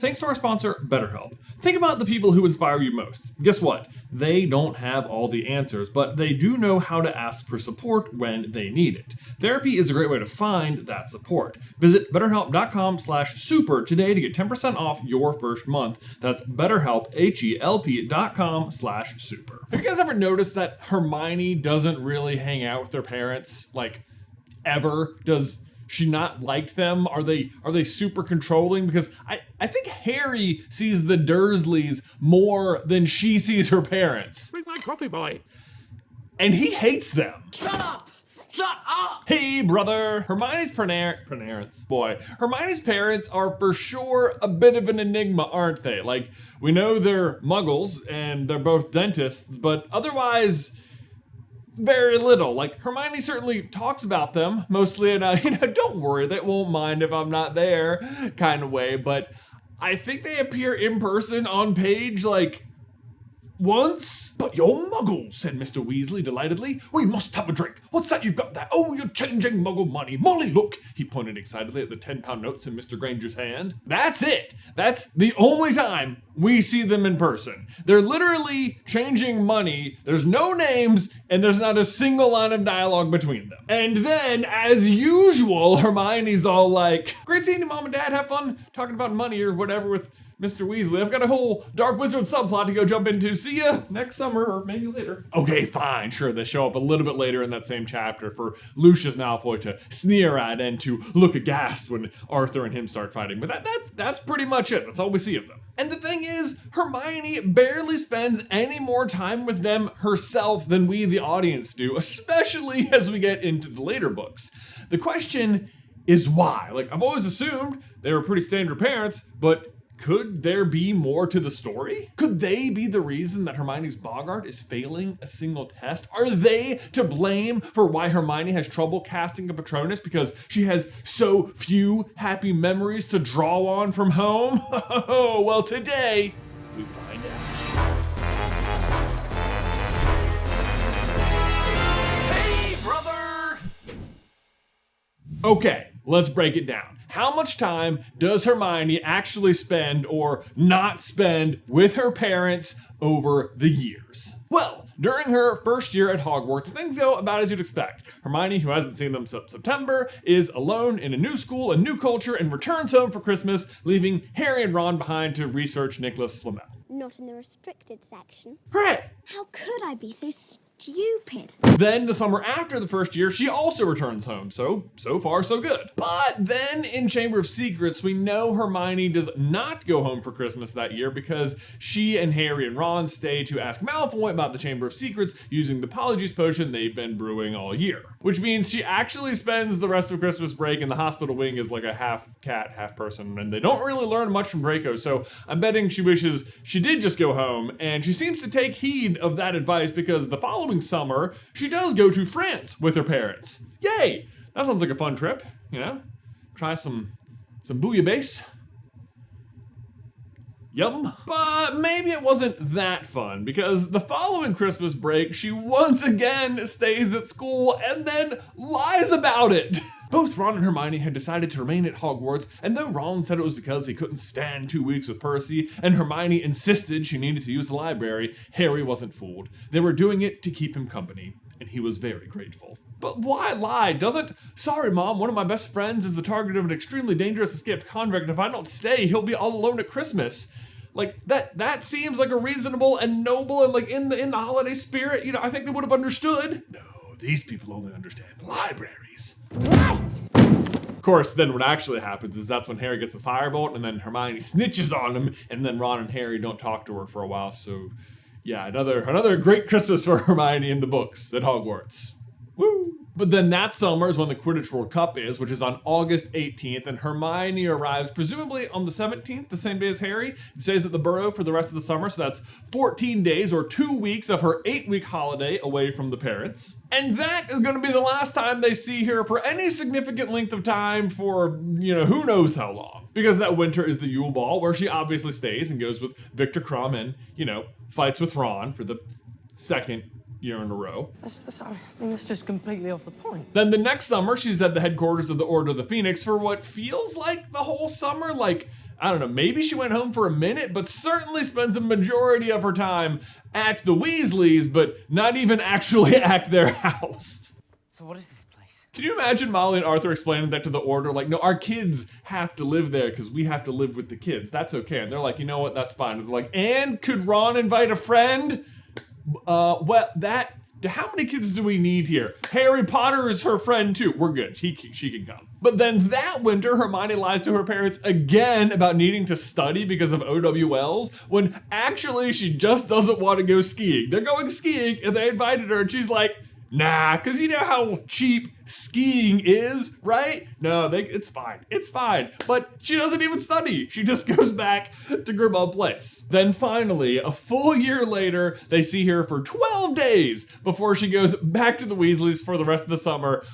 Thanks to our sponsor, BetterHelp. Think about the people who inspire you most. Guess what? They don't have all the answers, but they do know how to ask for support when they need it. Therapy is a great way to find that support. Visit betterhelp.com/super today to get 10% off your first month. That's BetterHelp, HELP.com/super. Have you guys ever noticed that Hermione doesn't really hang out with their parents, like, ever? Does she not like them? Are they super controlling? Because I think Harry sees the Dursleys more than she sees her parents. Bring my coffee, boy. And he hates them. Shut up! Shut up! Hey, brother. Hermione's parents. Boy, Hermione's parents are for sure a bit of an enigma, aren't they? Like, we know they're muggles and they're both dentists, but otherwise, very little. Like, Hermione certainly talks about them, mostly in a, don't worry, they won't mind if I'm not there kind of way, but I think they appear in person on page, like, once. But you're muggles, said Mr. Weasley delightedly. We must have a drink. What's that you've got there? Oh, you're changing muggle money. Molly, look. He pointed excitedly at the 10-pound notes in Mr. Granger's hand. That's it. That's the only time we see them in person. They're literally changing money. There's no names, and there's not a single line of dialogue between them. And then, as usual, Hermione's all like, great seeing you, Mom and Dad. Have fun talking about money or whatever with Mr. Weasley. I've got a whole Dark Wizard subplot to go jump into. See ya next summer or maybe later. Okay, fine, sure. They show up a little bit later in that same chapter for Lucius Malfoy to sneer at and to look aghast when Arthur and him start fighting. But that's pretty much it. That's all we see of them. And the thing is, Hermione barely spends any more time with them herself than we, the audience, do, especially as we get into the later books. The question is why? Like, I've always assumed they were pretty standard parents, but could there be more to the story? Could they be the reason that Hermione's boggart is failing a single test? Are they to blame for why Hermione has trouble casting a Patronus because she has so few happy memories to draw on from home? Oh, well, today we find out. Hey, brother! Okay, let's break it down. How much time does Hermione actually spend or not spend with her parents over the years? Well, during her first year at Hogwarts, things go about as you'd expect. Hermione, who hasn't seen them since September, is alone in a new school, a new culture, and returns home for Christmas, leaving Harry and Ron behind to research Nicholas Flamel. Not in the restricted section. Hooray! How could I be so stupid? Then the summer after the first year, she also returns home, so far so good. But then in Chamber of Secrets, we know Hermione does not go home for Christmas that year because she and Harry and Ron stay to ask Malfoy about the Chamber of Secrets using the Polyjuice potion they've been brewing all year. Which means she actually spends the rest of Christmas break in the hospital wing as like a half cat, half person, and they don't really learn much from Draco, so I'm betting she wishes she did just go home, and she seems to take heed of that advice because the following summer, she does go to France with her parents. Yay! That sounds like a fun trip, Try some bouillabaisse. Yum. But maybe it wasn't that fun because the following Christmas break, she once again stays at school and then lies about it. Both Ron and Hermione had decided to remain at Hogwarts, and though Ron said it was because he couldn't stand 2 weeks with Percy, and Hermione insisted she needed to use the library, Harry wasn't fooled. They were doing it to keep him company, and he was very grateful. But why lie? Sorry, Mom, one of my best friends is the target of an extremely dangerous escaped convict, and if I don't stay, he'll be all alone at Christmas. Like, that seems like a reasonable and noble and, like, in the holiday spirit, I think they would have understood. No, these people only understand libraries. Right! Of course, then what actually happens is that's when Harry gets the firebolt, and then Hermione snitches on him, and then Ron and Harry don't talk to her for a while, so yeah, another great Christmas for Hermione in the books at Hogwarts. Woo! But then that summer is when the Quidditch World Cup is, which is on August 18th, and Hermione arrives presumably on the 17th, the same day as Harry, and stays at the Burrow for the rest of the summer, so that's 14 days or 2 weeks of her 8-week holiday away from the parents. And that is going to be the last time they see her for any significant length of time for, who knows how long. Because that winter is the Yule Ball, where she obviously stays and goes with Victor Crumb and, fights with Ron for the second year in a row. That's just completely off the point. Then the next summer, she's at the headquarters of the Order of the Phoenix for what feels like the whole summer, like I don't know, maybe she went home for a minute, but certainly spends a majority of her time at the Weasleys, but not even actually at their house. So what is this place? Can you imagine Molly and Arthur explaining that to the Order? Like, no, our kids have to live there because we have to live with the kids. That's okay. And they're like, you know what? That's fine. And they're like, and could Ron invite a friend? How many kids do we need here? Harry Potter is her friend too. We're good. She can come. But then that winter, Hermione lies to her parents again about needing to study because of OWLs, when actually she just doesn't want to go skiing. They're going skiing and they invited her and she's like, nah, because you know how cheap skiing is, right? No, it's fine. It's fine. But she doesn't even study. She just goes back to Grimmauld Place. Then finally, a full year later, they see her for 12 days before she goes back to the Weasleys for the rest of the summer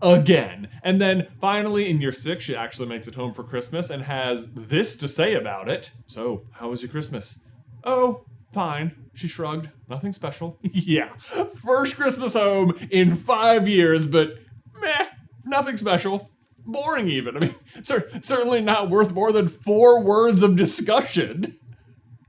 again. And then finally in year 6, she actually makes it home for Christmas and has this to say about it. So, how was your Christmas? Oh, fine. She shrugged. Nothing special. Yeah. First Christmas home in 5 years, but meh, nothing special. Boring even. I mean, certainly not worth more than 4 words of discussion.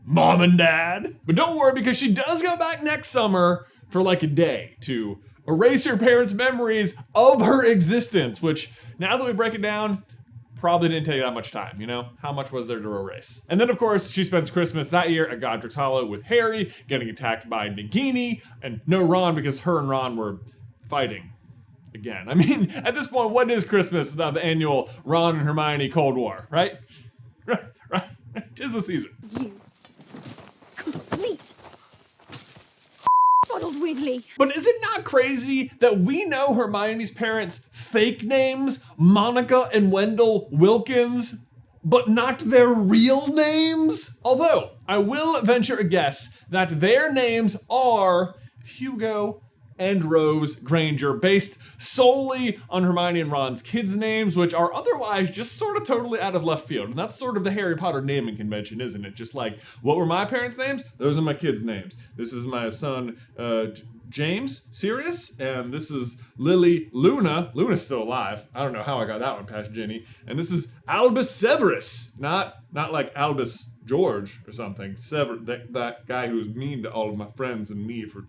Mom and Dad. But don't worry, because she does go back next summer for like a day to erase her parents' memories of her existence, which now that we break it down, probably didn't take that much time, you know? How much was there to erase? And then, of course, she spends Christmas that year at Godric's Hollow with Harry, getting attacked by Nagini, and no Ron because her and Ron were fighting again. I mean, at this point, what is Christmas without the annual Ron and Hermione Cold War, right? Right. 'Tis the season. You complete Ronald Weasley. But is it not crazy that we know Hermione's parents' fake names, Monica and Wendell Wilkins, but not their real names? Although, I will venture a guess that their names are Hugo and Rose Granger, based solely on Hermione and Ron's kids' names, which are otherwise just sort of totally out of left field. And that's sort of the Harry Potter naming convention, isn't it? Just like, what were my parents' names? Those are my kids' names. This is my son, James, Sirius, and this is Lily Luna. Luna's still alive. I don't know how I got that one past Ginny. And this is Albus Severus, not like Albus George or something. That guy who's mean to all of my friends and me for...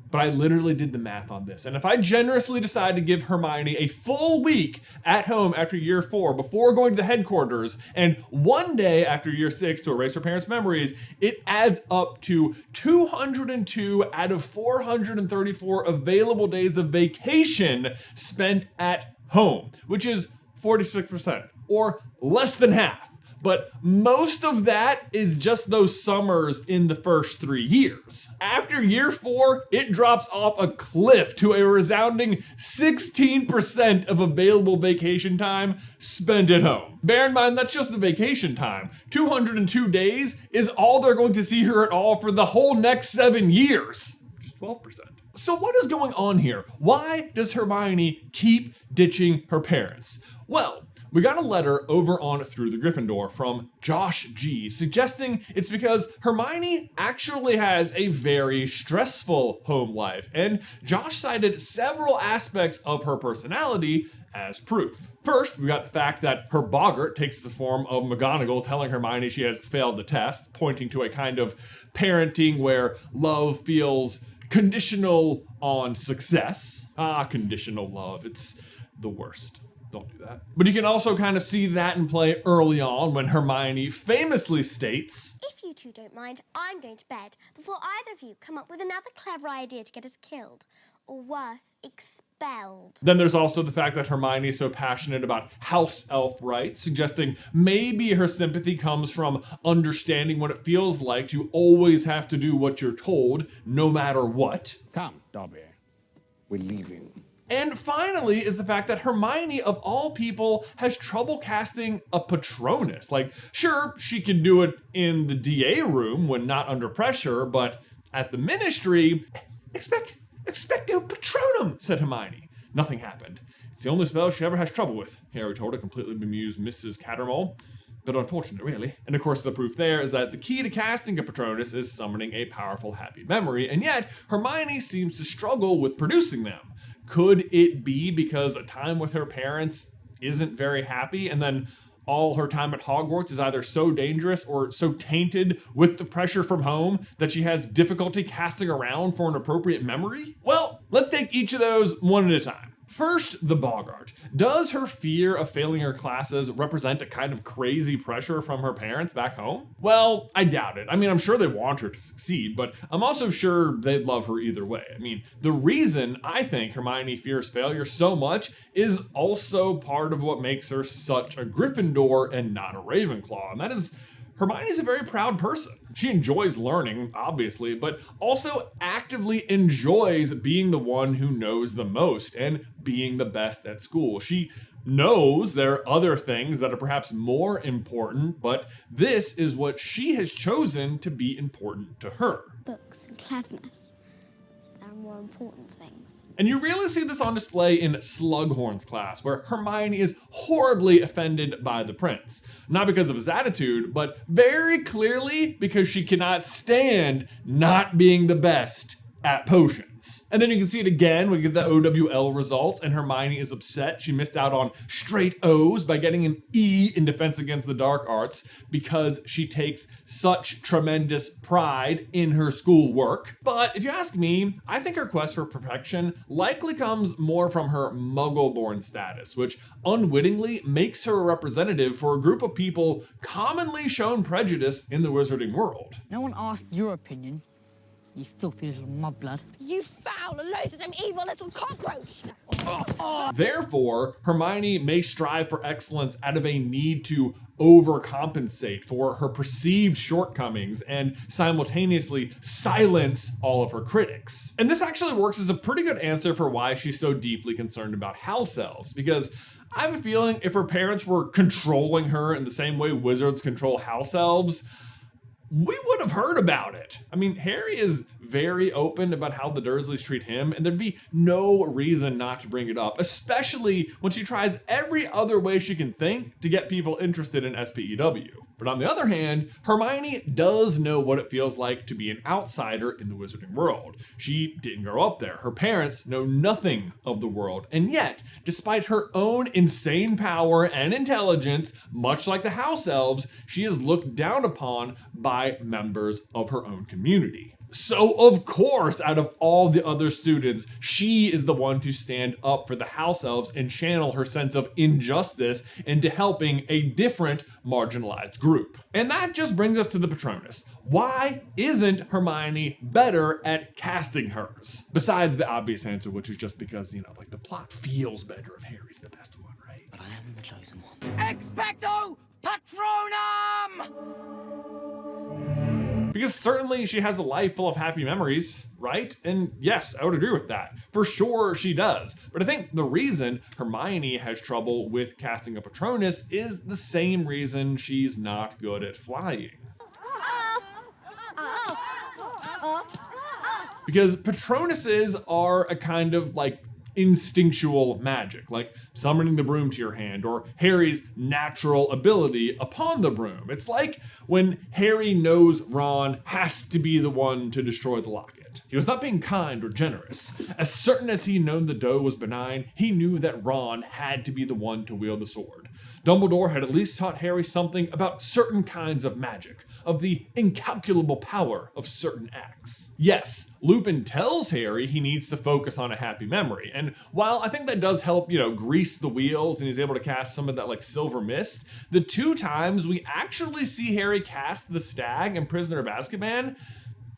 But I literally did the math on this. And if I generously decide to give Hermione a full week at home after year 4 before going to the headquarters, and 1 day after year 6 to erase her parents' memories, it adds up to 202 out of 434 available days of vacation spent at home, which is 46%, or less than half. But most of that is just those summers in the first 3 years. After year 4, it drops off a cliff to a resounding 16% of available vacation time spent at home. Bear in mind, that's just the vacation time. 202 days is all they're going to see her at all for the whole next 7 years, which is 12%. So what is going on here? Why does Hermione keep ditching her parents? Well, we got a letter over on Through the Gryffindor from Josh G, suggesting it's because Hermione actually has a very stressful home life, and Josh cited several aspects of her personality as proof. First, we got the fact that her boggart takes the form of McGonagall telling Hermione she has failed the test, pointing to a kind of parenting where love feels conditional on success. Conditional love, it's the worst. Don't do that. But you can also kind of see that in play early on when Hermione famously states, If you two don't mind, I'm going to bed before either of you come up with another clever idea to get us killed. Or worse, expelled. Then there's also the fact that Hermione is so passionate about house elf rights, suggesting maybe her sympathy comes from understanding what it feels like to always have to do what you're told, no matter what. Come, Dobby. We're leaving. And finally is the fact that Hermione, of all people, has trouble casting a Patronus. Like, sure, she can do it in the DA room when not under pressure, but at the Ministry, expecto Patronum, said Hermione. Nothing happened. It's the only spell she ever has trouble with, Harry told a completely bemused Mrs. Cattermole. But unfortunate, really. And of course, the proof there is that the key to casting a Patronus is summoning a powerful happy memory, and yet Hermione seems to struggle with producing them. Could it be because a time with her parents isn't very happy, and then all her time at Hogwarts is either so dangerous or so tainted with the pressure from home that she has difficulty casting around for an appropriate memory? Well, let's take each of those one at a time. First, the boggart. Does her fear of failing her classes represent a kind of crazy pressure from her parents back home? Well, I doubt it. I mean, I'm sure they want her to succeed, but I'm also sure they'd love her either way. I mean, the reason I think Hermione fears failure so much is also part of what makes her such a Gryffindor and not a Ravenclaw, and that is Hermione's a very proud person. She enjoys learning, obviously, but also actively enjoys being the one who knows the most and being the best at school. She knows there are other things that are perhaps more important, but this is what she has chosen to be important to her. Books and cleverness. There are more important things. And you really see this on display in Slughorn's class, where Hermione is horribly offended by the prince. Not because of his attitude, but very clearly because she cannot stand not being the best at potions. And then you can see it again when we get the OWL results, and Hermione is upset she missed out on straight O's by getting an E in Defense Against the Dark Arts because she takes such tremendous pride in her schoolwork. But if you ask me, I think her quest for perfection likely comes more from her Muggle-born status, which unwittingly makes her a representative for a group of people commonly shown prejudice in the wizarding world. No one asked your opinion, you filthy little mudblood. You foul and loathsome evil little cockroach! Therefore, Hermione may strive for excellence out of a need to overcompensate for her perceived shortcomings and simultaneously silence all of her critics. And this actually works as a pretty good answer for why she's so deeply concerned about house elves, because I have a feeling if her parents were controlling her in the same way wizards control house elves, we would have heard about it. I mean, Harry is very open about how the Dursleys treat him, and there'd be no reason not to bring it up, especially when she tries every other way she can think to get people interested in SPEW. But on the other hand, Hermione does know what it feels like to be an outsider in the wizarding world. She didn't grow up there. Her parents know nothing of the world. And yet, despite her own insane power and intelligence, much like the house elves, she is looked down upon by members of her own community. So of course, out of all the other students, she is the one to stand up for the house elves and channel her sense of injustice into helping a different marginalized group. And that just brings us to the Patronus. Why isn't Hermione better at casting hers? Besides the obvious answer, which is just because, like the plot feels better if Harry's the best one, right? But I am the chosen one. Expecto Patronum! Because certainly she has a life full of happy memories, right? And yes, I would agree with that. For sure she does. But I think the reason Hermione has trouble with casting a Patronus is the same reason she's not good at flying. Because Patronuses are a kind of like instinctual magic, like summoning the broom to your hand or Harry's natural ability upon the broom. It's like when Harry knows Ron has to be the one to destroy the locket. He was not being kind or generous. As certain as he known the dough was benign, he knew that Ron had to be the one to wield the sword. Dumbledore had at least taught Harry something about certain kinds of magic, of the incalculable power of certain acts. Yes, Lupin tells Harry he needs to focus on a happy memory, and while I think that does help, grease the wheels and he's able to cast some of that like silver mist, the two times we actually see Harry cast the stag in Prisoner of Azkaban,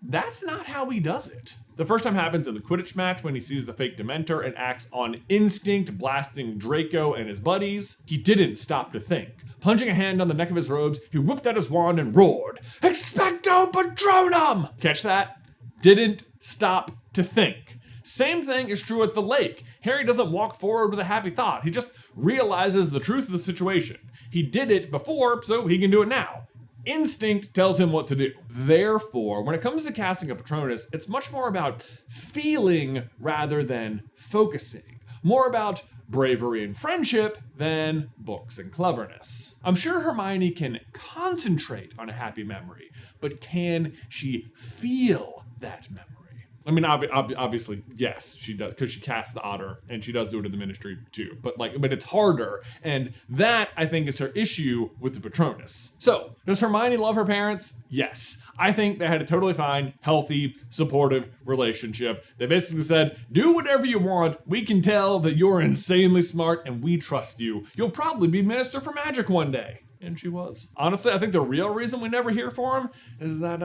that's not how he does it. The first time happens in the Quidditch match when he sees the fake Dementor and acts on instinct, blasting Draco and his buddies. He didn't stop to think. Plunging a hand on the neck of his robes, he whipped out his wand and roared, "Expecto Patronum!" Catch that? Didn't stop to think. Same thing is true at the lake. Harry doesn't walk forward with a happy thought. He just realizes the truth of the situation. He did it before, so he can do it now. Instinct tells him what to do. Therefore, when it comes to casting a Patronus, it's much more about feeling rather than focusing. More about bravery and friendship than books and cleverness. I'm sure Hermione can concentrate on a happy memory, but can she feel that memory? I mean, obviously, yes, she does, because she casts the otter, and she does do it in the Ministry too. But it's harder, and that I think is her issue with the Patronus. So, does Hermione love her parents? Yes. I think they had a totally fine, healthy, supportive relationship. They basically said, do whatever you want. We can tell that you're insanely smart, and we trust you. You'll probably be Minister for Magic one day. And she was. Honestly, I think the real reason we never hear from them is that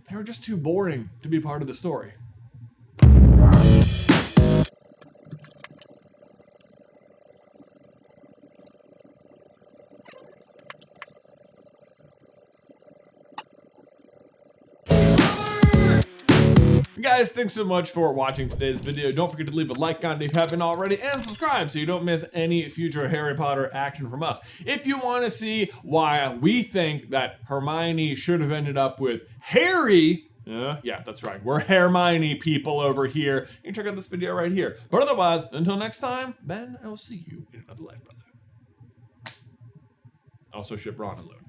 they were just too boring to be part of the story. Guys, thanks so much for watching today's video. Don't forget to leave a like on it if you haven't already, and subscribe so you don't miss any future Harry Potter action from us. If you want to see why we think that Hermione should have ended up with Harry, yeah, that's right, we're Hermione people over here, you can check out this video right here. But otherwise, until next time, Ben, I will see you in another life, brother. Also ship Ron and Luna.